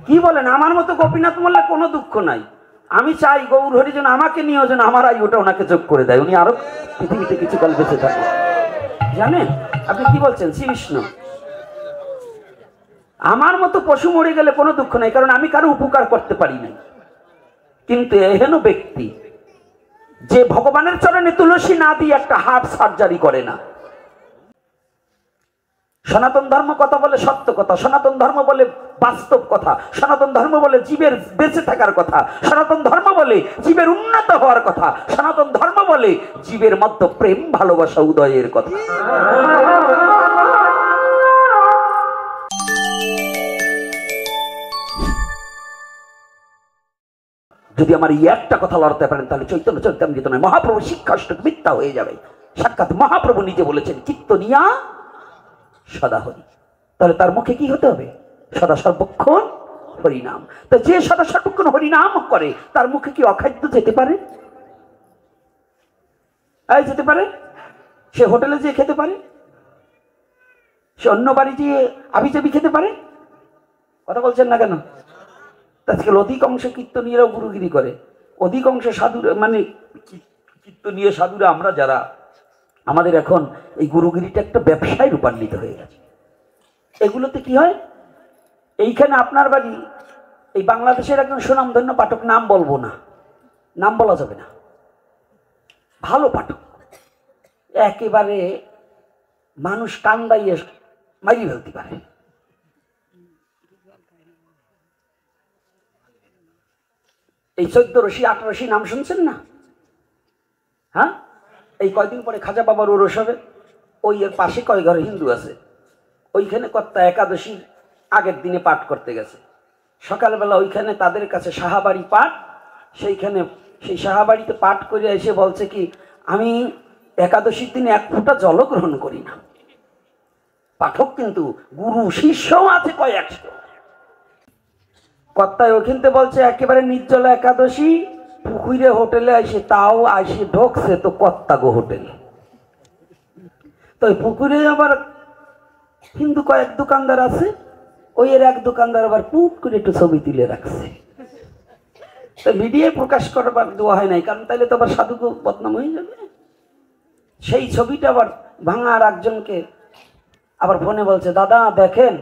কি বলেন? আমার মতো গোপীনাথ মোল্লা কোনো দুঃখ নাই। আমি চাই গৌর হরি যেন আমাকে নিয়েও যেন আমার আয়ুটা ওনাকে যোগ করে দেয়, উনি আরো পৃথিবীতে কিছু কাল বেঁচে থাকে। জানেন আপনি কি বলছেন? শ্রী বিষ্ণু আমার মতো পশু মরে গেলে কোনো দুঃখ নাই, কারণ আমি কারো উপকার করতে পারি না। কিন্তু এহেন ব্যক্তি যে ভগবানের চরণে তুলসী না দিয়ে একটা হার্ট সার্জারি করে না। সনাতন ধর্ম কথা বলে সত্য কথা, সনাতন ধর্ম বলে বাস্তব কথা, সনাতন ধর্ম বলে জীবের বেঁচে থাকার কথা, সনাতন ধর্ম বলে জীবের উন্নত হওয়ার কথা, সনাতন ধর্ম বলে জীবের মধ্যে প্রেম ভালোবাসা উদয়ের কথা। যদি আমার এই একটা কথা লড়তে পারেন তাহলে চৈতন্য চরিতামৃত নয়, মহাপ্রভু শিক্ষাষ্টক মিথ্যা হয়ে যাবে। সাক্ষাৎ মহাপ্রভু নিজে বলেছেন কীর্তনিয়া সদা হরি। তাহলে তার মুখে কি হতে হবে? সদা সর্বক্ষণ হরিনাম। তো যে সদা সর্বক্ষণ হরিনাম করে তার মুখে কি অখাদ্য যেতে পারে? যেতে পারে? সে হোটেলে যেয়ে খেতে পারে? সে অন্য বাড়ি যেয়ে আবিচাবি খেতে পারে? কথা বলছেন না কেন? আজকাল অধিকাংশ কীর্তনীয়রাও গুরুগিরি করে। অধিকাংশ সাধুরা মানে কীর্তনীয় সাধুরা আমরা যারা, আমাদের এখন এই গুরুগিরিটা একটা ব্যবসায় রূপান্বিত হয়ে গেছে। এগুলোতে কি হয়? এইখানে আপনার বাড়ি এই বাংলাদেশের একজন সুনামধন্য পাঠক, নাম বলবো না, নাম বলা যাবে না, ভালো পাঠক, একেবারে মানুষ কান্দাইয়ে মারি ফেলতে পারে। এই 14 রশি 8 রশি নাম শুনছেন না? হ্যাঁ, এই কয়দিন পরে খাজা বাবার ওরস হবে। ওই এর পাশে কয় ঘর হিন্দু আছে, ওইখানে কর্তা একাদশীর আগের দিনে পাঠ করতে গেছে। সকালবেলা ওইখানে তাদের কাছে সাহাবাড়ি পাঠ, সেইখানে সেই সাহাবাড়িতে পাঠ করে এসে বলছে কি, আমি একাদশীর দিনে এক ফোঁটা জল গ্রহণ করি না। পাঠক কিন্তু গুরু শিষ্যও আছে কয়েকশো। কর্তায় ওখানতে বলছে একেবারে নির্জল একাদশী, পুকুরে হোটেলে আসে, তাও আসে ঢোকছে তো কর্তা গো হোটেলে। তো পুকুরে আবার হিন্দু কয়েক দোকানদার আছে, ওই এর এক দোকানদার আবার পুট করে একটু ছবি তুলে রাখছে। তো মিডিয়ায় প্রকাশ করবার দেওয়া হয় নাই, কারণ তাইলে তো আবার সাধুকে বদনাম হয়ে যাবে। সেই ছবিটা আবার ভাঙার একজনকে আবার ফোনে বলছে, দাদা দেখেন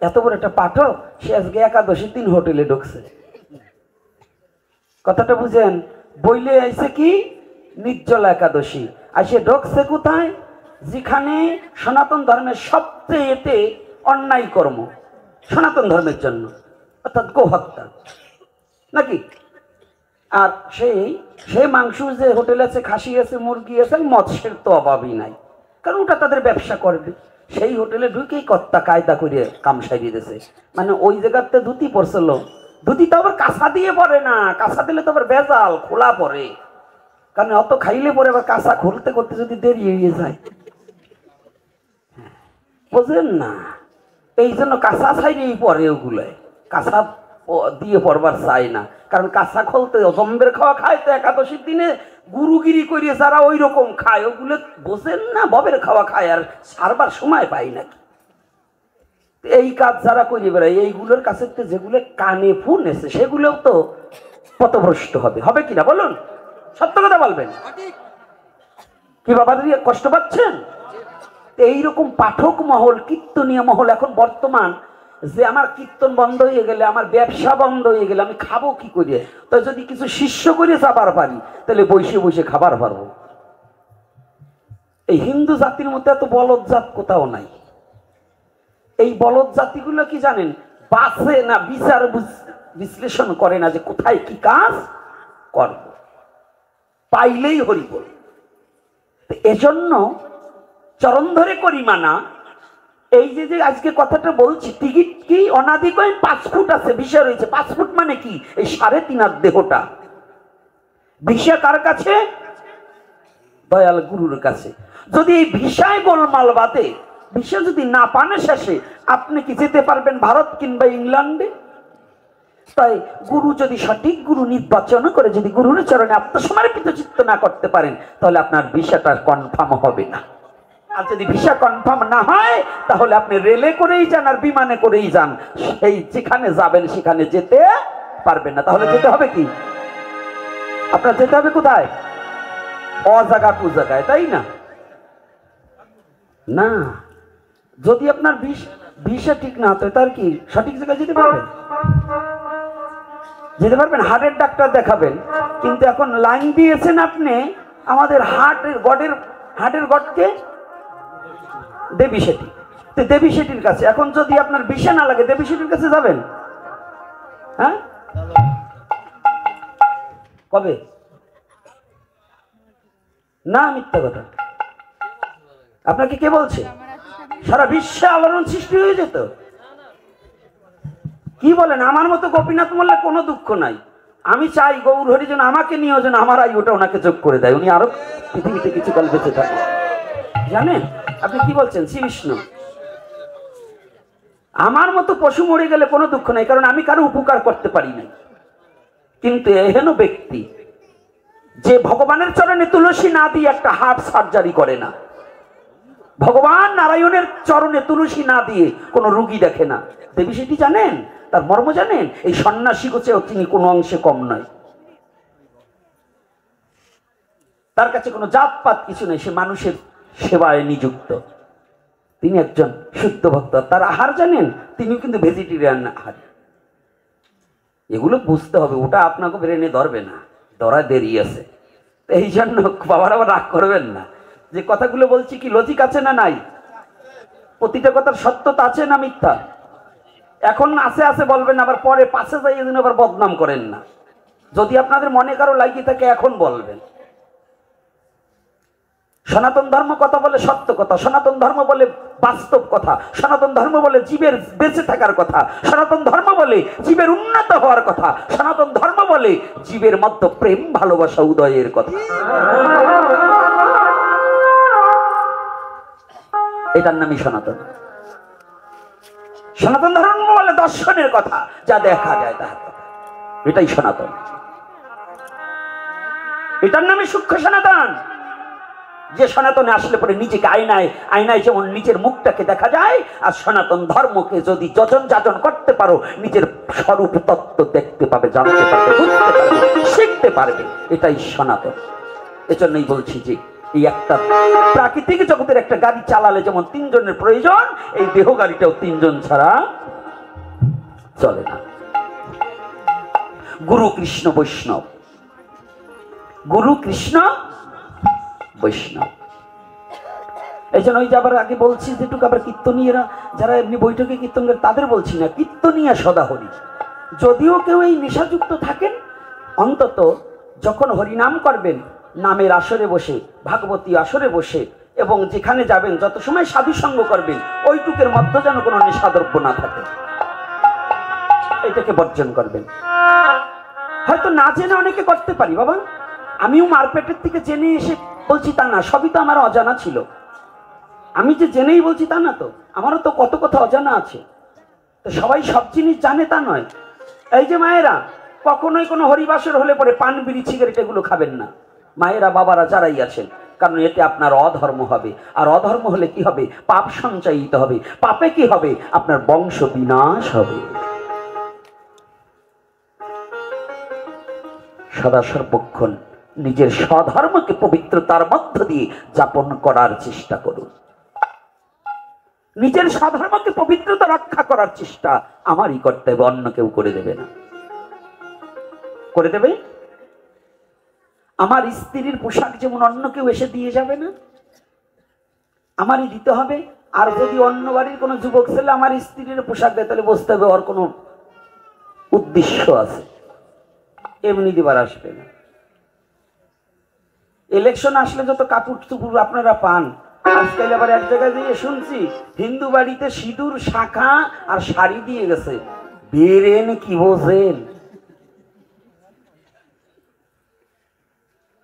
এত বড় একটা পাঠক, সে আজকে একাদশীর দিন হোটেলে ঢুকছে। কথাটা বুঝেন? বইলে আইছে কি নির্জল একাদশী, আর সে ঢুকছে কোথায়? যেখানে সনাতন ধর্মের সবচেয়ে অন্যায় কর্ম সনাতন ধর্মের জন্য, অর্থাৎ গোহত্যা নাকি। আর সেই মাংস যে হোটেল আছে, খাসি আছে, মুরগি আছে, মৎস্যের তো অভাবই নাই, কারণ ওটা তাদের ব্যবসা করবে। সেই হোটেলে ঢুকেই কর্তা কায়দা করে কাম সারিয়ে দিয়েছে। মানে ওই জায়গাতে ধুতি পরছিল, ধুতি তো আবার কাঁচা দিয়ে পরে না, কাঁচা দিলে তো আবার বেজাল খোলা পরে, কারণ অত খাইলে পরে আবার কাঁচা খুলতে করতে যদি দেরি হয়ে যায়, বুঝলেন না? এই জন্য কাঁচা ছাইরেই পরে ওগুলোয়, কাঁচা দিয়ে পড়বার চাই না, কারণ কাঁচা খুলতে জম্বের খাওয়া খায়। তো একাদশীর দিনে গুরুগিরি করিয়ে যারা ওই রকম খায়, ওগুলো বোঝেন না, ববের খাওয়া খায় আর সারবার সময় পাই নাকি। এই কাজ যারা করে বেড়ায়, এইগুলোর কাছে যেগুলো কানে ফোন এসে সেগুলোও তো পথভ্রষ্ট হবে, হবে কিনা বলুন? সত্য কথা বলবেন কি বাবা? কষ্ট পাচ্ছেন? এইরকম পাঠক মহল, কীর্তনীয় মহল এখন বর্তমান, যে আমার কীর্তন বন্ধ হয়ে গেলে, আমার ব্যবসা বন্ধ হয়ে গেলে আমি খাবো কি করে? তো যদি কিছু শিষ্য করে যাবার পারি তাহলে বসে বসে খাবার পারবো। এই হিন্দু জাতির মধ্যে এত বলদ জাত কোথাও নাই। এই বলদ জাতিগুলো কি জানেন? বাঁচে না, বিচার বিশ্লেষণ করে না যে কোথায় কি কাজ করব, পাইলেই হরি বল। এজন্য চরণ ধরে করি মানা। এই যে যে আজকে কথাটা বলছি, টিকিট কি অনাদি কয়েন 5 ফুট আছে, ভিসা রয়েছে 5 ফুট, মানে কি এই 3.5 হাত দেহটা। ভিসা কার কাছে? দয়াল গুরুর কাছে। যদি এই ভিসায় গোলমাল বাদে, ভিসা যদি না পানে শেষে, আপনি কি যেতে পারবেন ভারত কিংবা ইংল্যান্ডে? তাই গুরু যদি সঠিক গুরু নির্বাচন করে, যদি গুরুর চরণে আত্মসমর্পিত চিত্ত না করতে পারেন, তাহলে আপনার ভিসাটা কনফার্ম হবে না। আর যদি ভিসা কনফার্ম না হয় তাহলে আপনি রেলে করেই যান আর বিমানে করেই যান, সেই যেখানে যাবেন সেখানে যেতে পারবেন না। তাহলে যেতে হবে কি? আপনার যেতে হবে কোথায়? অজাগা কুজাগায়, তাই না? না, যদি আপনার ভিসা ঠিক না হয় তার কি সঠিক জায়গায় যেতে পারবেন? যেতে পারবেন, হার্টের ডাক্তার দেখাবেন, কিন্তু এখন লাইন দিয়েছেন আপনি আমাদের হার্টের গডকে দেবী শেঠি, দেবী শেঠির কাছে। এখন যদি আপনার ভিসা না লাগে দেবী শেঠির কাছে যাবেন? হ্যাঁ, কবে? না, মিথ্যা কথা। আপনাকে কে বলছে? সারা বিশ্বে আলোড়ন সৃষ্টি হয়ে যেত। কি বলেন? আমার মতো গোপীনাথ মোল্লা কোনো দুঃখ নাই। আমি চাই গৌর হরি যেন আমাকে নিয়ে যেন আমার আয়ুটা ওনাকে যোগ করে দেয়, উনি আরো পৃথিবীতে কিছুকাল বেঁচে থাকে। জানেন আপনি কি বলছেন? শ্রী বিষ্ণু, আমার মতো পশু মরে গেলে কোনো দুঃখ নাই, কারণ আমি কারো উপকার করতে পারি না। কিন্তু এহেন ব্যক্তি যে ভগবানের চরণে তুলসী না দিয়ে একটা হার্ট সার্জারি করে না, ভগবান নারায়ণের চরণে তুলসী না দিয়ে কোনো রুগী দেখে না, দেবী সেটি জানেন? তার মর্ম জানেন? এই সন্ন্যাসী গোছেও তিনি কোনো অংশে কম নয়। তার কাছে কোনো জাতপাত কিছু নেই, সে মানুষের সেবায় নিযুক্ত। তিনি একজন শুদ্ধ ভক্ত। তার আহার জানেন? তিনিও কিন্তু ভেজিটেরিয়ান আহার। এগুলো বুঝতে হবে, ওটা আপনাকে ব্রেনে ধরবে না, ধরা দেরি আছে। এই জন্য বাবার আবার রাগ করবেন না, যে কথাগুলো বলছি কি লজিক আছে না নাই? প্রতিটা কথার সত্যতা আছে না মিথ্যা? এখন আছে আছে বলবেন, আবার পরে পাশে যাই এদিন আবার বদনাম করেন না। যদি আপনাদের মনে কারো লাগিয়ে থাকে এখন বলবেন। সনাতন ধর্ম কথা বলে সত্য কথা, সনাতন ধর্ম বলে বাস্তব কথা, সনাতন ধর্ম বলে জীবের বেঁচে থাকার কথা, সনাতন ধর্ম বলে জীবের উন্নত হওয়ার কথা, সনাতন ধর্ম বলে জীবের মধ্যে প্রেম ভালোবাসা উদয়ের কথা। এটার নামই সনাতন। সনাতন ধর্ম বলে দর্শনের কথা, যা দেখা যায় তাহার কথা, এটাই সনাতন। এটার নামই সূক্ষ্ম সনাতন। যে সনাতনে আসলে পরে নিজেকে আয়নায় যেমন নিজের মুখটাকে দেখা যায়, আর সনাতন ধর্মকে যদি যজন যাজন করতে পারো নিজের স্বরূপ তত্ত্ব দেখতে পাবে, জানতে পারবে, বুঝতে পারবে, শিখতে পারবে, এটাই সনাতন। এজন্যই বলছি যে এই একটা প্রাকৃতিক জগতের একটা গাড়ি চালালে যেমন তিনজনের প্রয়োজন, এই দেহ গাড়িটাও তিনজন ছাড়া চলে না। গুরু কৃষ্ণ বৈষ্ণব, গুরু কৃষ্ণ বৈষ্ণব। এই জন্য ওই যে আবার আগে বলছি যেটুকু আবার কীর্তনীয়রা যারা এমনি বৈঠকে কীর্তন করে তাদের বলছি না, কীর্তনীয়া সদা হরি। যদিও কেউ এই নেশাযুক্ত থাকেন, অন্তত যখন হরিনাম করবেন নামের আসরে বসে, ভাগবতী আসরে বসে, এবং যেখানে যাবেন যত সময় সাধু সঙ্গ করবেন ওইটুকের মধ্যে যেন কোনো নেশাদ্রব্য না থাকে, এটাকে বর্জন করবেন। হয়তো না জেনে অনেকে করতে পারি বাবা, আমিও মারপেটের থেকে জেনে এসে বলছি তা না, সবই তো আমার অজানা ছিল। আমি যে জেনেই বলছি তা না তো, আমারও তো কত কথা অজানা আছে। তো সবাই সব জিনিস জানে তা নয়। এই যে মায়েরা, কখনোই কোনো হরিবাসর হলে পরে পান বিড়ি সিগারেট এগুলো খাবেন না, মায়েরা বাবারা যারাই আছেন, কারণ এতে আপনার অধর্ম হবে। আর অধর্ম হলে কি হবে? পাপ সঞ্চয়িত হবে। পাপে কি হবে? আপনার বংশ বিনাশ হবে। সদা সর্বক্ষণ নিজের স্বধর্মকে পবিত্রতার মধ্য দিয়ে যাপন করার চেষ্টা করুন। নিজের স্বধর্মকে পবিত্রতা রক্ষা করার চেষ্টা আমারই করতে হবে, অন্য কেউ করে দেবে না। করে দেবে? আমার স্ত্রীর পোশাক যেমন অন্য কেউ এসে দিয়ে যাবে না, আমারই দিতে হবে। আর যদি অন্য বাড়ির কোনো যুবক ছেলে আমার স্ত্রীর পোশাক দেয়, তাহলে বুঝতে হবে ওর কোনো উদ্দেশ্য আছে, এমনি দিবার আসবে না। ইলেকশন আসলে যত কাপড় চুপুর আপনারা পান, আজকাল আবার এক জায়গায় দিয়ে শুনছি হিন্দু বাড়িতে সিঁদুর, শাখা আর শাড়ি দিয়ে গেছে। বেরেন কি বোঝেন?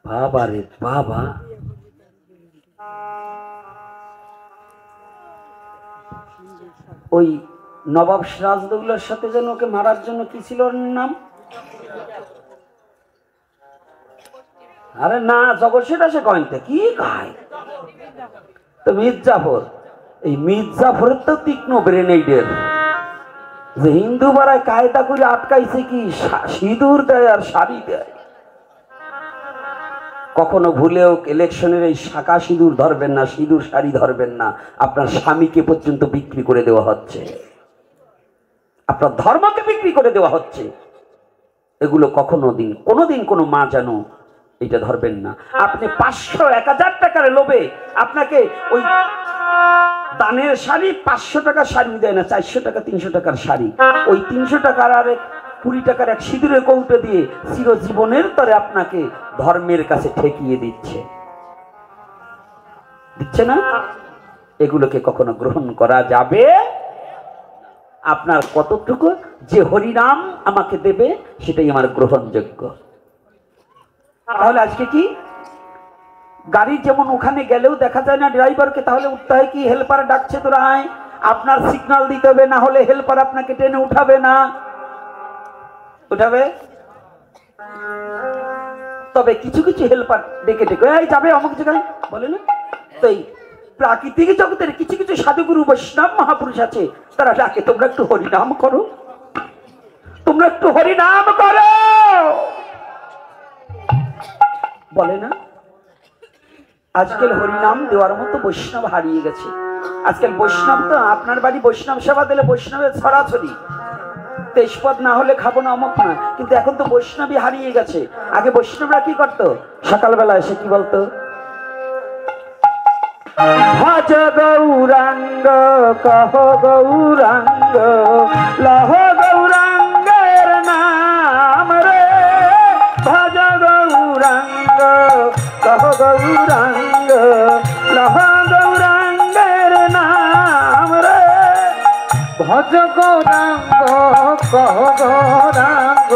বাবা রে বাবা, ওই নবাব সিরাজদৌলার সাথে যেন ওকে মারার জন্য কি ছিল ওর নাম? আরে না, জগৎ সেটা সে কয়েনতে কি খায়, তো মির্জাফর, এই মির্জাফরের তো তীক্ষ্ণ ব্রেনেডের, যে হিন্দু পাড়ায় কায়দা করে আটকাইছে কি সিঁদুর দেয় আর শাড়ি দেয়। কখনো ভুলেও ইলেকশনের এই শাঁকা সিঁদুর ধরবেন না, সিঁদুর শাড়ি ধরবেন না, আপনার স্বামীকে পর্যন্ত বিক্রি করে দেওয়া হচ্ছে, আপনার ধর্মকে বিক্রি করে দেওয়া হচ্ছে। এগুলো কোনোদিন কোনো মা যেন এটা ধরবেন না। আপনি 500-1000 টাকার লোভে আপনাকে ওই দানের শাড়ি 500 টাকার শাড়ি দেয় না, 400 টাকা 300 টাকার শাড়ি, ওই 300 টাকার আর 20 টাকার এক সিঁদুরের কৌটো দিয়ে চিরজীবনের তরে আপনাকে ধর্মের কাছে ঠেকিয়ে দিচ্ছে না। এগুলোকে কখনো গ্রহণ করা যাবে। আপনার কতটুকু যে হরিনাম আমাকে দেবে সেটাই আমার গ্রহণযোগ্য। তাহলে আজকে কি গাড়ি যেমন ওখানে গেলেও দেখা যায় না ড্রাইভারকে, তাহলে উঠতে হয় কি, হেল্পার ডাকছে তোরা আয়, আপনার সিগন্যাল দিতে হবে, না হলে হেল্পার আপনাকে টেনে উঠাবে না। তবে কিছু কিছু হেল্পার ডেকে এই যাবে অমুক জায়গায় বলে না, তো এই প্রাকৃতিক জগতের কিছু কিছু সাধুগুরু বৈষ্ণব মহাপুরুষ আছে, তারা ডাকে তোমরা একটু হরিনাম করো, তোমরা একটু হরিনাম করো, বলে না। আজকাল হরিনাম দেওয়ার মতো বৈষ্ণব হারিয়ে গেছে। আজকাল বৈষ্ণব তো আপনার বাড়ি বৈষ্ণব সেবা দিলে বৈষ্ণবের ছড়াছড়ি, 23 পদ না হলে খাবো না অমুক না, কিন্তু এখন তো বৈষ্ণবী হারিয়ে গেছে। আগে বৈষ্ণবরা কি করতো, সকালবেলা এসে কি বলতো, ভজ গৌরাঙ্গ কহ গৌরাঙ্গ লহ গৌরাঙ্গের নাম রে, ভজ গৌরাঙ্গ কহ গৌরাঙ্গ লহ গৌরাঙ্গের নাম রে, ভজ গৌরাঙ্গ কহ গৌরাঙ্গ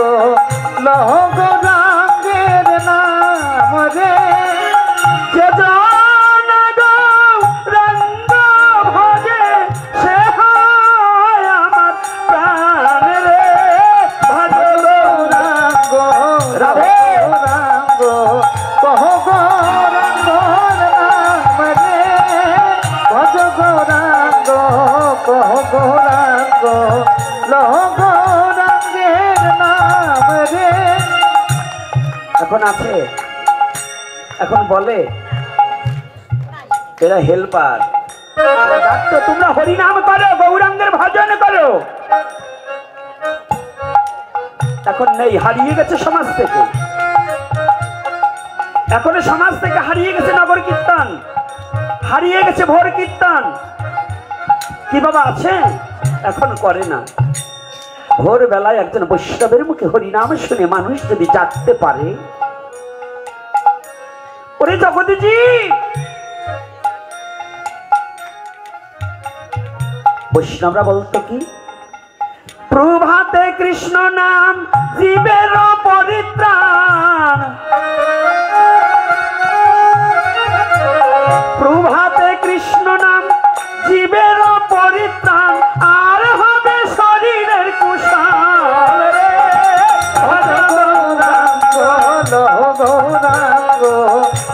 লহ গৌরাঙ্গের নাম রে, যে এখন আছে, এখন বলে এরা হেল্পার, তোমরা হরিনাম করো, গৌরাঙ্গের ভজন করো। এখন নেই, হারিয়ে গেছে সমাজ থেকে, এখন সমাজ থেকে হারিয়ে গেছে নগর কীর্তন, হারিয়ে গেছে ভোর কীর্তন। কি বাবা আছে, এখন করে না। ভোর বেলায় একজন বৈষ্ণবের মুখে হরিনাম শুনে মানুষ যদি জাগতে পারে, ওরে জগৎজি, বৈষ্ণবরা বলতো কি, প্রভাতে কৃষ্ণ নাম জীবের পরিত্রাণ, প্রভাতে কৃষ্ণ নাম জীবের পরিত্রাণ, আর হবে শরীরের কুশল রে, গৌরাঙ্গ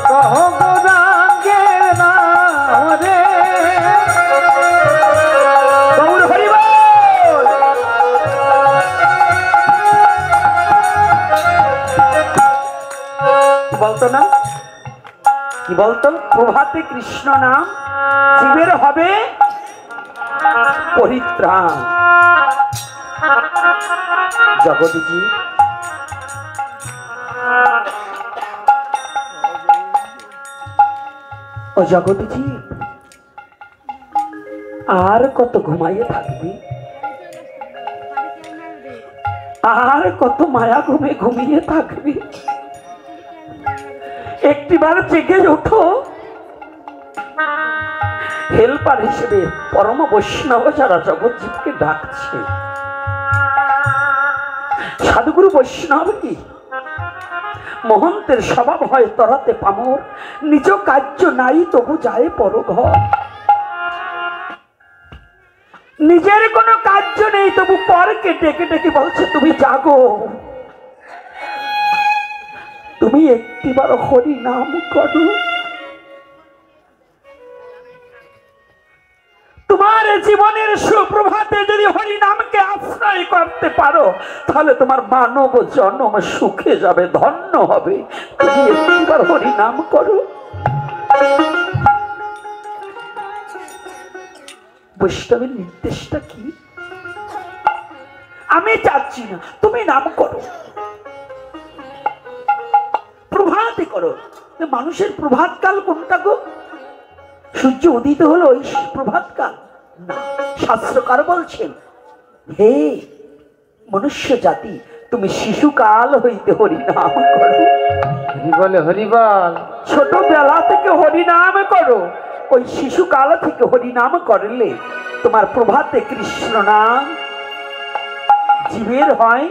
কহ গৌরাঙ্গের নাম রে, গৌর হরি বল। কি বলতো না, কি বলতো, প্রভাতে কৃষ্ণ নাম জীবের হবে পরিত্রাণ। জগৎজি ও জগৎজি, আর কত ঘুমাইয়ে থাকবি, আর কত মায়া ঘুমে ঘুমিয়ে থাকবি, একটিবার জেগে ওঠো। হেল্পার হিসেবে পরম বৈষ্ণব যারা জগৎজীবকে ডাকছে, সাধুগুরু বৈষ্ণব কি মহন্তের স্বভাব হয় তরাতে পামর, নিজ কার্য নাই তবু যায় পরঘর, নিজের কোনো কার্য নেই তবু পরকে ডেকে ডেকে বলছে তুমি জাগো, তুমি একটিবার হরি নাম করো। তোমার জীবনের সুপ্রভাতে যদি হরি নামকে আশ্রয় করতে পারো তাহলে তোমার মানব জন্ম সুখে যাবে, ধন্য হবে। একবার হরি নাম করো। বৈষ্ণবের নির্দেশটা কি? আমি চাচ্ছি না, তুমি নাম করো, প্রভাতে করো। মানুষের প্রভাত কাল কোনটা গো? সূর্য উদিত হলো ওই প্রভাত কাল না। শাস্ত্রকার বলছেন, হে মনুষ্য জাতি, তুমি শিশুকাল হইতে হরিনাম করো। হরিবল হরিবল। ছোটবেলা থেকে হরিনাম করো। ওই শিশুকাল থেকে হরিনাম করলে তোমার প্রভাতে কৃষ্ণ নাম জীবের হয়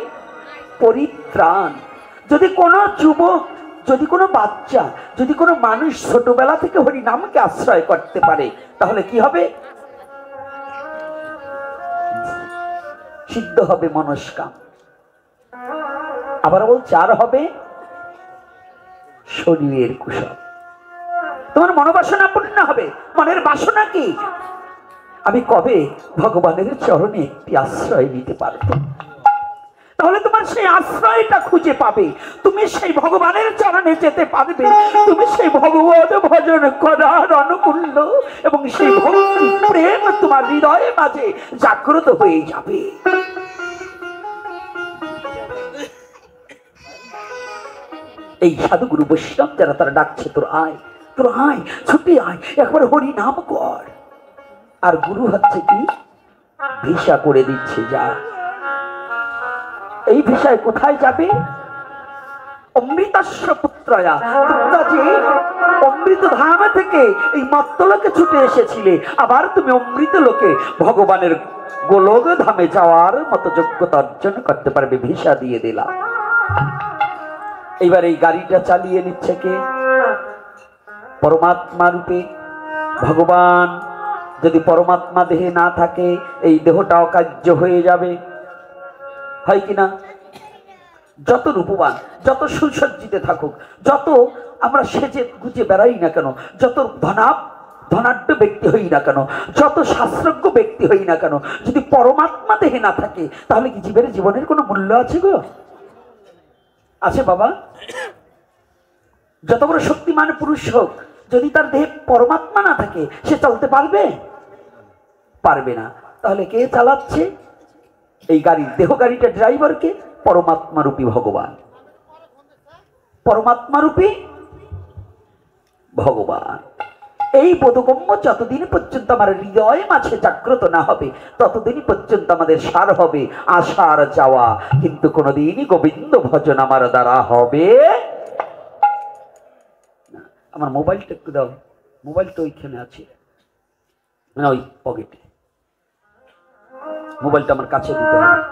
পরিত্রাণ। যদি কোনো যুবক, যদি কোনো বাচ্চা, যদি কোনো মানুষ ছোটবেলা থেকে হরিনামকে আশ্রয় করতে পারে তাহলে কি হবে? সিদ্ধ হবে মনস্কাম। আবার বলছে আর হবে শরীরের কুশল। তোমার মনোবাসনা পূর্ণ হবে। মনের বাসনা কি? আমি কবে ভগবানের চরণে একটি আশ্রয় নিতে পারব, তাহলে তোমার সেই আশ্রয়টা খুঁজে পাবে, তুমি সেই ভগবানের চরণে যেতে পারবে, তুমি সেই ভগবত ভজন করার অনুকূল্য এবং সেই ভক্তি প্রেম তোমার হৃদয়ে মাঝে জাগ্রত হয়ে যাবে। এই সাধুগুরু বৈষ্ণব যারা তারা ডাকছে, তোর আয়, তোর আয়, ছুটে আয়, একবার হরি নাম কর। আর গুরু হচ্ছে কি? ভিসা করে দিচ্ছে, যা। এই ভিসায় কোথায় যাবে? অমৃতাস্য পুত্রয়া, তোমরা যে অমৃত ধাম থেকে এই মত্তলোকে ছুটে এসেছিলে, আবার তুমি অমৃত লোকে ভগবানের গোলক ধামে যাওয়ার মতো যোগ্যতা অর্জন করতে পারবে। ভিসা দিয়ে দিলাম। এইবার এই গাড়িটা চালিয়ে নিচ্ছে কে? পরমাত্মা রূপে ভগবান। যদি পরমাত্মা দেহে না থাকে এই দেহটা অকার্য হয়ে যাবে, হয় কিনা? যত রূপবান, যত সুসজ্জিত থাকুক, যত আমরা সেজে গুজে বেড়াই না কেন, যত ধনাঢ্য ব্যক্তি হই না কেন, যত শাস্ত্রজ্ঞ ব্যক্তি হই না কেন, যদি পরমাত্মা দেহে না থাকে তাহলে কি জীবনের কোনো মূল্য আছে গো? আছে বাবা? যত বড় শক্তিমান পুরুষ হোক, যদি তার দেহে পরমাত্মা না থাকে সে চলতে পারবে? পারবে না। তাহলে কে চালাচ্ছে এই গাড়ি? দেহ গাড়িটা ড্রাইভারকে? পরমাত্মা রূপী ভগবান। পরমাত্মা রূপী ভগবান। এই বোধগম্য যতদিন পর্যন্ত আমার হৃদয় মাঝে জাগ্রত না হবে ততদিন পর্যন্ত আমাদের সার হবে আশার যাওয়া, কিন্তু কোনোদিনই গোবিন্দ ভজন আমার দ্বারা হবে না। আমার মোবাইলটা একটু দাও। মোবাইলটা ওইখানে আছে, না ওই পকেটে। মোবাইলটা আমার কাছে দিতে হবে।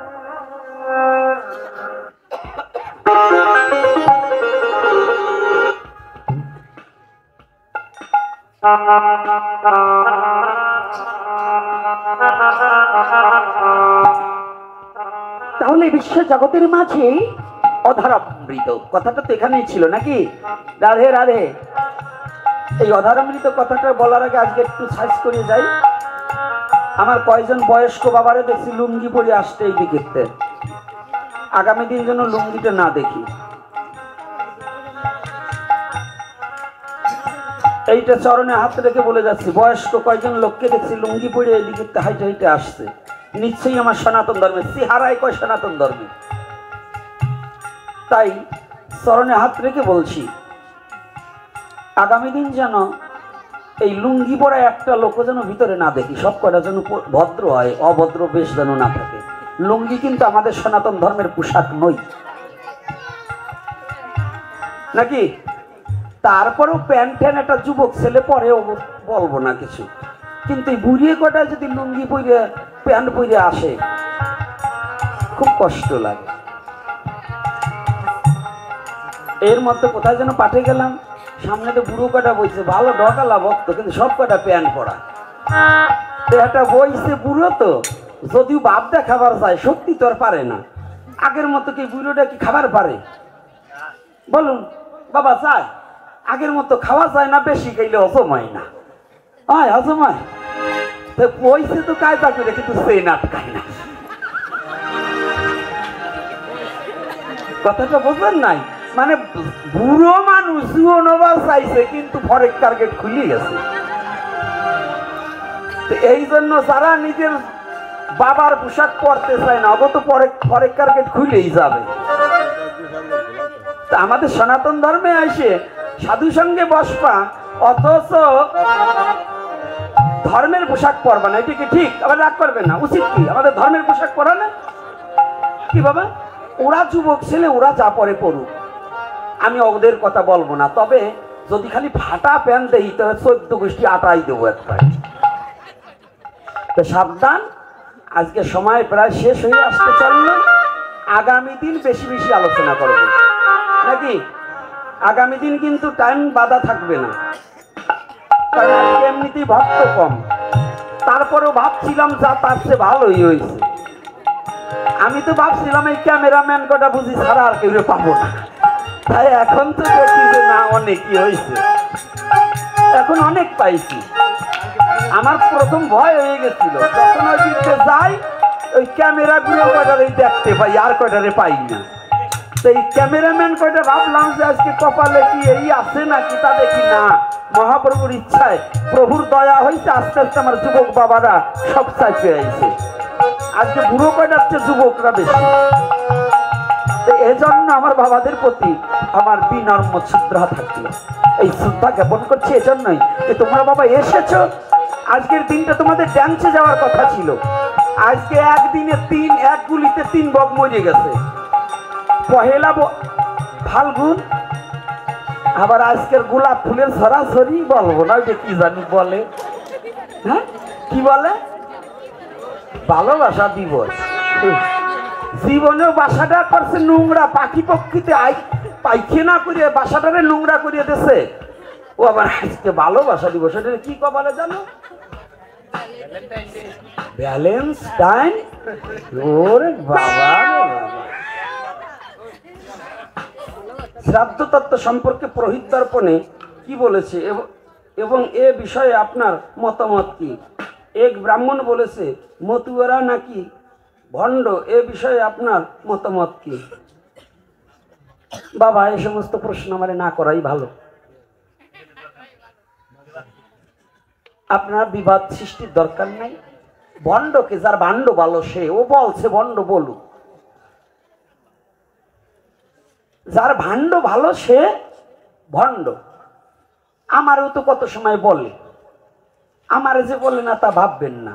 তাহলে বিশ্ব জগতের মাঝে অধরামৃত কথাটা তো এখানেই ছিল নাকি? রাধে রাধে। এই অধরামৃত কথাটা বলার আগে আজকে একটু সার্চ করে যাই। আমার কয়জন বয়স্ক বাবারে দেখছি লুঙ্গি পরে আসতে এই দিকে, আগামী দিন যেন লুঙ্গিটা না দেখি। এইটা চরণে হাত রেখে বলে যাচ্ছি, বয়স্ক কয়জন লোককে দেখছি লুঙ্গি পরে এই দিকে হাইটে হাইটে আসছে, নিশ্চয়ই আমার সনাতন ধর্মে সিহারাই কয় সনাতন ধর্মে। তাই চরণে হাত রেখে বলছি, আগামী দিন যেন এই লুঙ্গি পরা একটা লোক যেন ভিতরে না দেখি, সব কয়টা যেন ভদ্র হয়, অভদ্র বেশ যেন না থাকে। লুঙ্গি কিন্তু আমাদের সনাতন ধর্মের পোশাক নই নাকি? তারপরেও প্যান্ট ট্যান একটা যুবক ছেলে পরেও বলবো না কিছু, কিন্তু এই বুড়িয়ে কটায় যদি লুঙ্গি পরে প্যান্ট পরে আসে খুব কষ্ট লাগে। এর মধ্যে কোথায় যেন পাঠে গেলাম, সামনে তো বুড়ো কটা বইছে, ভালো ঢকালা ভক্ত, কিন্তু সব কটা প্যান্ট পরা। একটা বইছে বুড়ো, তো যদিও বাপটা খাবার চায় সত্যি তো আর পারে না। আগের মতো কি বুড়োটা কি খাবার পারে বলুন বাবা? চায় আগের মতো খাওয়া যায় না, বেশি খাইলে হজম হয় না। হয় হজম হয়? তো পয়সে তো কায়দা করে, কিন্তু সে আটকায় না। কথাটা বুঝলেন নাই? মানে বুড়ো মানুষ জীবনবার চাইছে, কিন্তু ফরেক টার্গেট খুলে গেছে। এই জন্য যারা নিজের বাবার পোশাক পরতে চায় না, অগত ফরেক টার্গেট খুলেই যাবে। আমাদের সনাতন ধর্মে আসে সাধু সঙ্গে বসবা, অথচ ধর্মের পোশাক পরবা না, এটা কি ঠিক? আবার রাগ করবেন না, উচিত কি আমাদের ধর্মের পোশাক পরা না? কি বাবা, ওরা যুবক ছেলে, ওরা যা পরে পড়ুক, আমি ওদের কথা বলবো না। তবে যদি খালি ফাটা প্যান্ট দেই, তাহলে 14 গোষ্ঠী আটাই দেবো একটা। তো সাবধান, আজকে সময় প্রায় শেষ হয়ে আসতে চললো। আগামী দিন বেশি বেশি আলোচনা করবো নাকি? আগামী দিন কিন্তু টাইম বাধা থাকবে না, কারণ আজকে এমনিতেই ভক্ত কম। তারপরেও ভাবছিলাম যা তার চেয়ে ভালোই হয়েছে। আমি তো ভাবছিলাম এই ক্যামেরাম্যান কটা বুঝি ছাড়া আর কেউ পাবো না, তাই এখন তো দেখি যে না, অনেকই হয়েছে, এখন অনেক পাইছি। আমার প্রথম ভয় হয়ে গেছিল, যখন ওই দিকে যাই ওই ক্যামেরা গুলো কয়টারে দেখতে পাই, আর কয়টারে পাই না। তো এই ক্যামেরাম্যান কয়টা ভাবলাম যে আজকে কপালে কি এই আছে নাকি, তা দেখি না, মহাপ্রভুর ইচ্ছায়, প্রভুর দয়া হয়েছে, আস্তে আস্তে আমার যুবক বাবারা সব চাইতে আইছে। আজকে বুড়ো কয়টার চেয়ে যুবকরা বেশি। এজন্য আমার বাবাদের প্রতি আমার বিনম্র শ্রদ্ধা থাকলো, এই শ্রদ্ধা জ্ঞাপন করছি এজন্যই যে তোমরা বাবা এসেছো। আজকের দিনটা তোমাদের ড্যান্সে যাওয়ার কথা ছিল, আজকে একদিনে এক গুলিতে 3 বক মরে গেছে। পহেলা ফাল্গুন, আবার আজকের গোলাপ ফুলের সরাসরি বলবো না, যে কি জানি বলে, হ্যাঁ কি বলে, ভালোবাসা দিবস। জীবনেও বাসাটা করছে নোংরা, পাখি পক্ষীতে পাইখানা করে বাসাটারে নোংরা করিয়ে দিছে। ও আবার আজকে ভালোবাসা দিবস, এটা কি বলে জানো? Balance time. ওরে বাবা, শ্রাদ্ধ তত্ত্ব সম্পর্কে পুরোহিত দর্পণে কি বলেছে এবং এ বিষয়ে আপনার মতামত কি? এক ব্রাহ্মণ বলেছে মতুয়ারা নাকি ভণ্ড, এ বিষয়ে আপনার মতামত কি? বাবা, এই সমস্ত প্রশ্ন আমারে না করাই ভালো। আপনার বিবাদ সৃষ্টির দরকার নাই। ভণ্ডকে, যার ভাণ্ড ভালো সে, ও বলছে ভণ্ড বলুক, যার ভাণ্ড ভালো সে ভণ্ড। আমারও তো কত সময় বলে, আমারে যে বলে না তা ভাববেন না,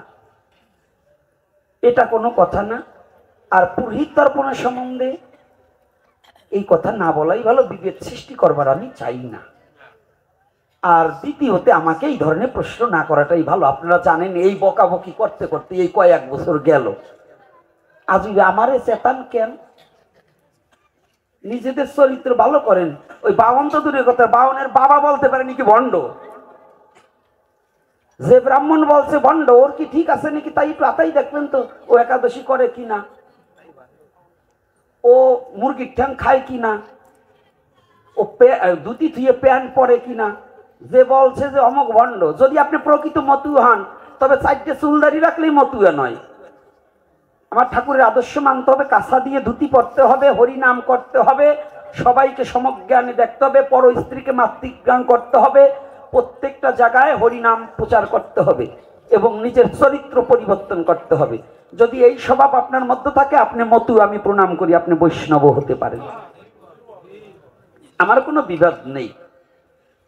এটা কোনো কথা না। আর পুরোহিত তর্পণের সম্বন্ধে এই কথা না বলাই ভালো, বিভেদ সৃষ্টি করবার আমি চাই না। আর দ্বিতীয়তে আমাকে এই ধরনের প্রশ্ন না করাটাই ভালো। আপনারা জানেন এই বকাবকি করতে করতে এই কয়েক বছর গেল, আজ আমারে চেতান কেন? নিজেদের চরিত্র ভালো করেন। ওই বাউন তো দূরের কথা, বাউনের বাবা বলতে পারে নাকি ভণ্ড? যে ব্রাহ্মণ বলছে ভণ্ড, ওর কি ঠিক আছে নাকি তাই একটু আতাই দেখবেন তো, ও একাদশী করে কিনা, ও মুরগির ঠ্যাং খায় কিনা, ও ধুতি ধুয়ে প্যান্ট পরে কিনা। যে বলছে যে অমুক ভণ্ড, যদি আপনি প্রকৃত মতুয়া হন তবে 4টে চুলদারি রাখলেই মতুয়া নয়। আমার ঠাকুরের আদর্শ মানতে হবে, কাঁচা দিয়ে ধুতি পরতে হবে, হরিনাম করতে হবে, সবাইকে সমজ্ঞানে দেখতে হবে, পর স্ত্রীকে মাতৃজ্ঞান করতে হবে, প্রত্যেকটা জায়গায় হরিনাম প্রচার করতে হবে এবং নিজের চরিত্র পরিবর্তন করতে হবে। যদি এই স্বভাব আপনার মধ্যে থাকে, আপনি মতু, আমি প্রণাম করি, আপনি বৈষ্ণব হতে পারেন, আমার কোনো বিবাদ নেই।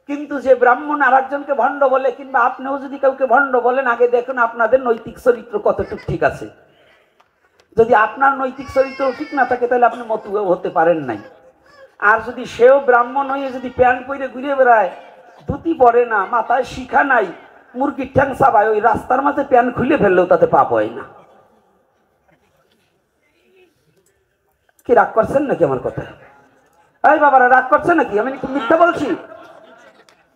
কিন্তু যে ব্রাহ্মণ আর একজনকে ভণ্ড বলে, কিংবা আপনিও যদি কাউকে ভণ্ড বলেন, আগে দেখুন আপনাদের নৈতিক চরিত্র কতটুকু ঠিক আছে। যদি আপনার নৈতিক চরিত্র ঠিক না থাকে, তাহলে আপনি মতুয়া হতে পারেন নাই। আর যদি সেও ব্রাহ্মণ হয়ে যদি প্যান্ট পরে ঘুরে বেড়ায়, ধুতি পরে না, মাথায় শিখা নাই, মুরগির ঠ্যাং চাবায়, ওই রাস্তার মাঝে প্যান্ট খুলে ফেললেও তাতে পাপ হয় না। কি রাগ করছেন নাকি আমার কথা? এই বাবারা, রাগ করছেন নাকি? আমি মিথ্যা বলছি?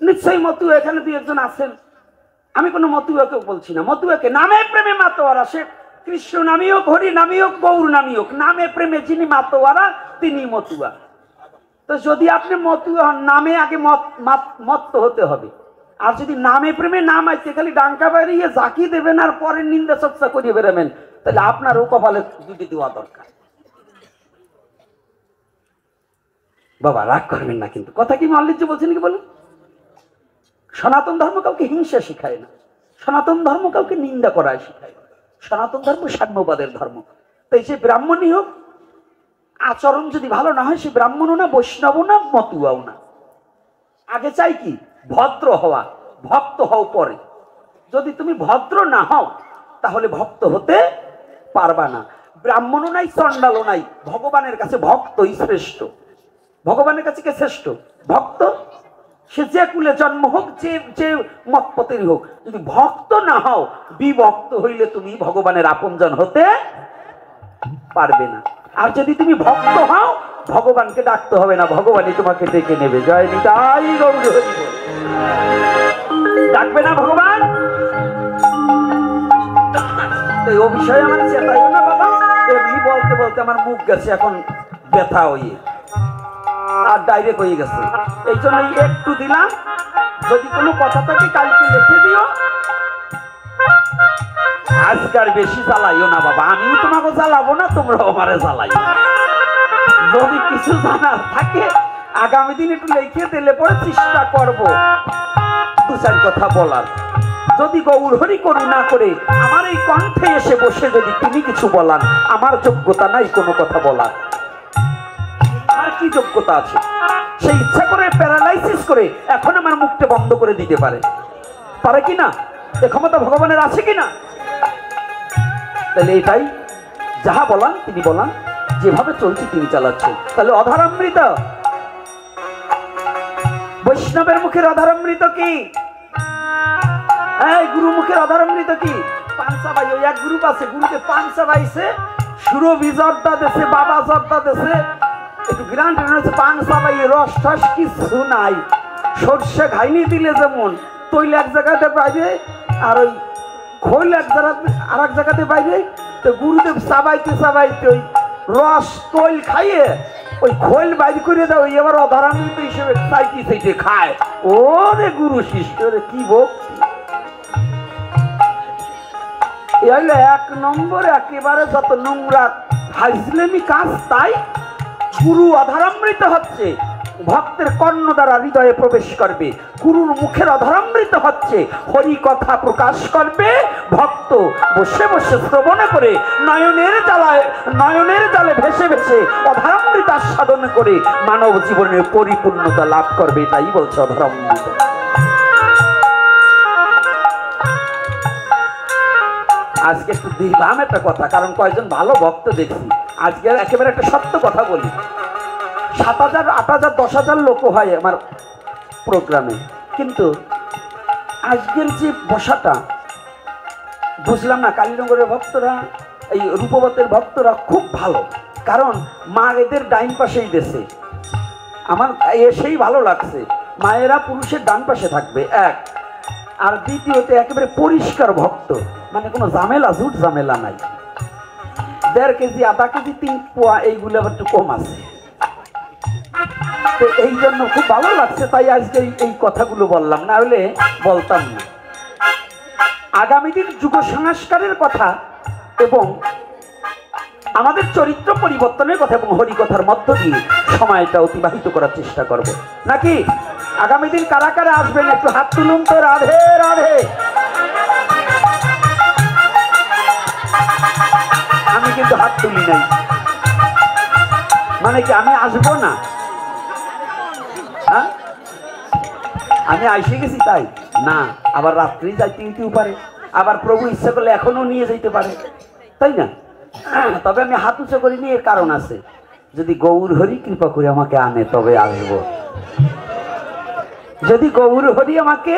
নিশ্চয়ই মতুয়া এখানে 2-1 আছেন। আমি কোনো মতুয়াকে বলছি না। মতুয়াকে নামে প্রেমে মাতোয়ারা, সে কৃষ্ণ নামী হোক, হরি নামী হোক, গৌর নামী হোক, নামে প্রেমে যিনি মাতোয়ারা তিনি মতুয়া। তো যদি আপনি মতুয়া হন, নামে আগে মত্ত হতে হবে। আর যদি নামে প্রেমে নাম আইতে খালি ডাঙ্কা বাড়িয়ে জাকি দেবেন আর পরের নিন্দা চর্চা করিয়ে বেরোবেন, তাহলে আপনারও কপালে দুটি দেওয়া দরকার। বাবা রাগ করবেন না, কিন্তু কথা কি মাল্লিজ্য বলছেন কি বলুন? সনাতন ধর্ম কাউকে হিংসা শিখায় না, সনাতন ধর্ম কাউকে নিন্দা করা শিখায় না। সনাতন ধর্ম সাম্যবাদের ধর্ম। তাই সে ব্রাহ্মণই হোক, আচরণ যদি ভালো না হয় সে ব্রাহ্মণও না, বৈষ্ণবও না, মতুয়াও না। আগে চাই কি ভদ্র হওয়া, ভক্ত হও পরে। যদি তুমি ভদ্র না হও তাহলে ভক্ত হতে পারবা না। ব্রাহ্মণও নাই, চণ্ডালও নাই, ভগবানের কাছে ভক্তই শ্রেষ্ঠ। ভগবানের কাছে কে শ্রেষ্ঠ? ভক্ত। সে যে কুলে জন্ম হোক, যে মতপথেরই হোক, যদি ভক্ত না হও, বিভক্ত হইলে তুমি ভগবানের আপনজন হতে পারবে না। আর যদি তুমি ভক্ত হও, ভগবানকে ডাকতে হবে না, ভগবানই তোমাকে ডেকে নেবে। জয় নিতাই গৌর হরি বল। ডাকবে না ভগবান? তো ও বিষয়ে আমার চেতাইও না বাবা। এমনি বলতে বলতে আমার মুখ গেছে এখন ব্যথা হয়ে, আর ডাইরেক্ট হয়ে গেছে। এই জন্য একটু দিলাম, যদি কোনো কথা থাকে কালকে লিখে দিও। আজকাল বেশি জ্বালাইও না বাবা, আমিও তোমাকে জ্বালাবো না, তোমরাও আমারে জ্বালাইও। যদি কিছু জানার থাকে আগামী দিন একটু লিখে দিলে পরে চেষ্টা করবো দু চার কথা বলার। যদি গৌর হরি করুণা করে আমার এই কণ্ঠে এসে বসে যদি তিনি কিছু বলান, আমার যোগ্যতা নাই কোনো কথা বলার। আর কি যোগ্যতা আছে? সে ইচ্ছা করে প্যারালাইসিস করে এখন আমার মুখটা বন্ধ করে দিতে পারে, পারে কি না? এ ক্ষমতা ভগবানের আছে কি না? তাহলে এটাই, যাহা বলান তিনি বলান, যেভাবে চলছে তিনি চালাচ্ছেন। তাহলে অধরামৃত, বৈষ্ণবের মুখের অধরামৃত কি? এই গুরু মুখের অধরামৃত কি? পাঞ্চাবাই, ওই এক গ্রুপ আছে, গুরুকে পাঞ্চাবাইছে, সুরভি জর্দা দেশে, বাবা জর্দা দেশে, একটু গ্রান্ট হচ্ছে পাঞ্চাবাই, রস টস কিছু নাই। সর্ষে ঘাইনি দিলে যেমন তৈল এক জায়গাতে পাইবে, আর ওই খোল এক জায়গাতে আর এক জায়গাতে পাইবে। তো গুরুদেব চাবাইতে চাবাইতে ওই রস তৈল খাইয়ে ওই খোল বাইর করে দাও, এবার অধরামৃত হিসেবে চাইতে চাইতে খায়। ওরে গুরু শিষ্য রে কি ভক্তি! এই হলো এক নম্বর, একেবারে যত নোংরা হাইজলেমি কাজ, তাই গুরু অধরামৃত হচ্ছে, ভক্তের কর্ণ দ্বারা হৃদয়ে প্রবেশ করবে। গুরুর মুখের অধরামৃত হচ্ছে, হরি কথা প্রকাশ করবে, ভক্ত বসে বসে শ্রবণ করে নয়নের জালে ভেসে ভেসে অধরামৃত আস্বাদন করে মানব জীবনের পরিপূর্ণতা লাভ করবে। তাই বলছে অধরামৃত। আজকে একটু দিলাম একটা কথা, কারণ কয়েকজন ভালো ভক্ত দেখছি। আজকে একেবারে একটা সত্য কথা বলি, 7,000, 8,000, 10,000 লোক হয় আমার প্রোগ্রামে, কিন্তু আজকের যে বসাটা বুঝলাম না। কালীনগরের ভক্তরা, এই রূপবতের ভক্তরা খুব ভালো, কারণ মা এদের ডাইন পাশেই দেশে। আমার এসেই ভালো লাগছে, মায়েরা পুরুষের ডান পাশে থাকবে এক, আর দ্বিতীয়ত একেবারে পরিষ্কার ভক্ত, মানে কোনো ঝামেলা ঝুট ঝামেলা নাই। 1.5 কেজি, 1/2 কেজি, 3 পোয়া এইগুলো আবার একটু কম আছে। এই জন্য খুব ভালো লাগছে, তাই আজকে এই কথাগুলো বললাম, না হলে বলতাম না। আগামী দিন যুগ সংস্কারের কথা এবং আমাদের চরিত্র পরিবর্তনের কথা এবং হরিকথার মধ্য দিয়ে সময়টা অতিবাহিত করার চেষ্টা করব, নাকি? আগামী দিন কারা কারা আসবেন একটু হাত তুলুন তো। রাধে রাধে। আমি কিন্তু হাত তুলি নাই, মানে কি আমি আসবো না? হ্যাঁ, আমি আইসে গেছি তাই না, আবার রাত্রি যাইতে দিতেও পারে, আবার প্রভু ইচ্ছা করলে এখনো নিয়ে যাইতে পারে, তাই না? তবে আমি হাত উঁচু করিনি, এর কারণ আছে। যদি গৌর হরি কৃপা করে আমাকে আনে তবে আসবো। যদি গৌর হরি আমাকে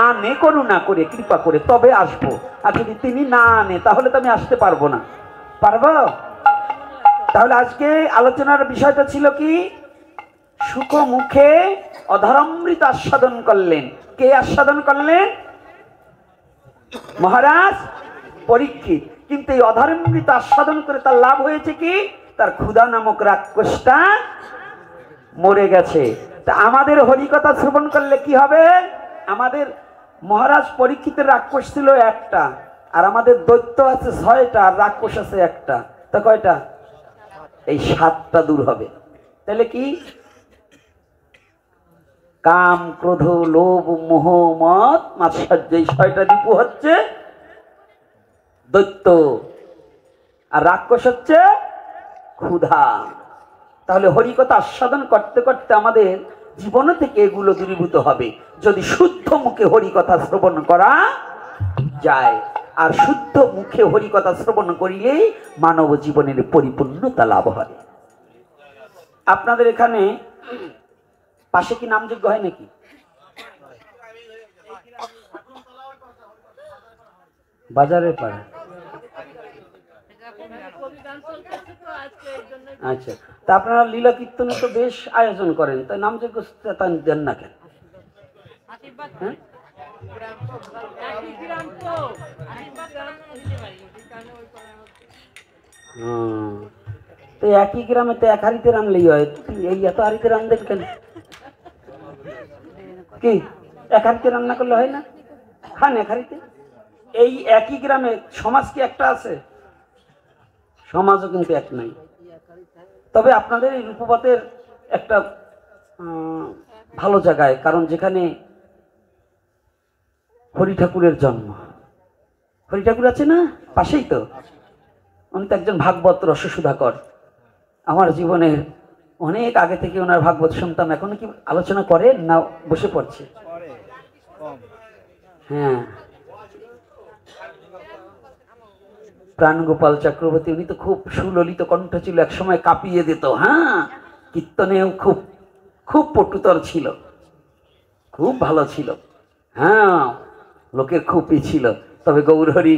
আনে করুণা করে কৃপা করে তবে আসবো, আর যদি তিনি না আনে তাহলে তো আমি আসতে পারবো না। পারবো? তাহলে আজকে আলোচনার বিষয়টা ছিল কি? সুখ মুখে অধরামৃত আস্বাদন করলেন। কে আস্বাদন করলেন? মহারাজ পরীক্ষিত। কিন্তু এই অধরামৃত আস্বাদন করে তার লাভ হয়েছে কি? তার ক্ষুধা নামক রাক্ষসটা মরে গেছে। তা আমাদের হরিকথা শ্রবণ করলে কি হবে? আমাদের মহারাজ পরীক্ষিতের রাক্ষস ছিল একটা, আর আমাদের দৈত্য আছে 6টা, আর রাক্ষস আছে একটা, তা কয়টা? এই 7টা দূর হবে। তাহলে কি? কাম, ক্রোধ, লোভ, মোহ, মদ, মাৎসর্য, এই 6টা রিপু হচ্ছে দৈত্য, আর রাক্ষস হচ্ছে ক্ষুধা। তাহলে হরিকথা আস্বাদন করতে করতে আমাদের জীবন থেকে এগুলো দূরীভূত হবে যদি শুদ্ধ মুখে হরিকথা শ্রবণ করা যায়। আর শুদ্ধ মুখে হরিকথা শ্রবণ করিলেই মানব জীবনের পরিপূর্ণতা লাভ হয়। আপনাদের এখানে পাশে কি নামযোগ্য হয় নাকি? বাজারের পাড়া। আচ্ছা, তা আপনারা লীলা কীর্তনে তো বেশ আয়োজন করেন, তাই নামযোগ্য দেন না কেন? হ্যাঁ, তো একই গ্রামে তো এক হাড়িতে রানলেই হয়, এই এত হাড়িতে রানদেন কেন? কি এক হাড়িতে রান্না করলে হয় না? খান এক হাড়িতে। এই একই গ্রামে সমাজ কি একটা আছে? সমাজও কিন্তু এক নাই। তবে আপনাদের এই রূপপাতের একটা ভালো জায়গায়, কারণ যেখানে হরি ঠাকুরের জন্ম, হরি ঠাকুর আছে না পাশেই, তো উনি তো একজন ভাগবত রসসুধাকর। আমার জীবনের অনেক আগে থেকে ওনার ভাগবত শুনতাম। এখন কি আলোচনা করেন না বসে পড়ছে? হ্যাঁ, প্রাণগোপাল চক্রবর্তী, উনি তো খুব সুললিত কণ্ঠ ছিল, একসময় কাঁপিয়ে দিত। হ্যাঁ, কীর্তনেও খুব খুব পটুতর ছিল, খুব ভালো ছিল। হ্যাঁ, লোকের খুবই ছিল। তবে গৌরহরি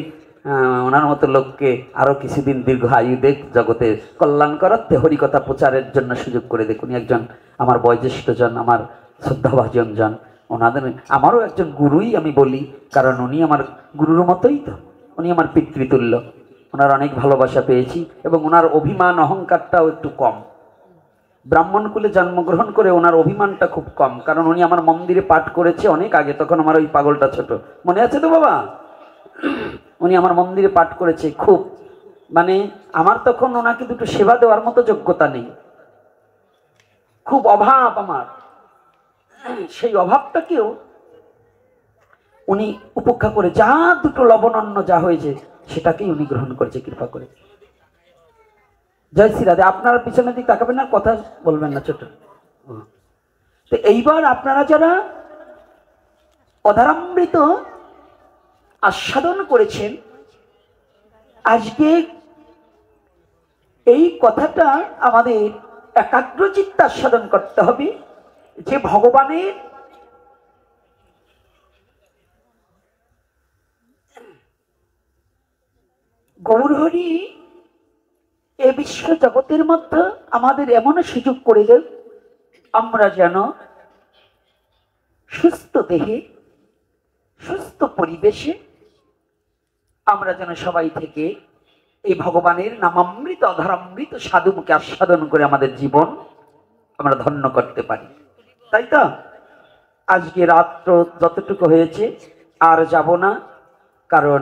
ওনার মতো লোককে আরো কিছুদিন দীর্ঘ আয়ু দেখ, জগতে কল্যাণ করাতে হরিকথা প্রচারের জন্য সুযোগ করে দেখ। উনি একজন আমার বয়োজ্যেষ্ঠ জন, আমার শ্রদ্ধাভাজন জন। ওনাদের আমারও একজন গুরুই আমি বলি, কারণ উনি আমার গুরুর মতোই, তো উনি আমার পিতৃতুল্য। ওনার অনেক ভালোবাসা পেয়েছি, এবং ওনার অভিমান অহংকারটাও একটু কম। ব্রাহ্মণ কুলে জন্মগ্রহণ করে ওনার অভিমানটা খুব কম, কারণ উনি আমার মন্দিরে পাঠ করেছে অনেক আগে, তখন আমার ওই পাগলটা ছোট, মনে আছে তো বাবা? উনি আমার মন্দিরে পাঠ করেছে খুব, মানে আমার তখন ওনাকে দুটো সেবা দেওয়ার মতো যোগ্যতা নেই, খুব অভাব আমার। সেই অভাবটাকেও উনি উপেক্ষা করে যা দুটো লবণান্ন যা হয়েছে সেটাকেই উনি গ্রহণ করেছে কৃপা করে। জয় শ্রী রাধে। আপনার পিছনের দিক তাকাবেন না, কথা বলবেন না, ছোট। তো এইবার আপনারা যারা অধারামৃত আস্বাদন করেছেন, আজকে এই কথাটা আমাদের একাগ্রচিত্তে আস্বাদন করতে হবে যে ভগবানের গৌরহরি এ বিশ্ব জগতের মধ্যে আমাদের এমন সুযোগ করে দেন, আমরা যেন সুস্থ দেহে সুস্থ পরিবেশে আমরা যেন সবাই থেকে এই ভগবানের নামামৃত অধরামৃত সাধুমুখে আস্বাদন করে আমাদের জীবন আমরা ধন্য করতে পারি। তাই তো আজকে রাত্র যতটুকু হয়েছে আর যাব না, কারণ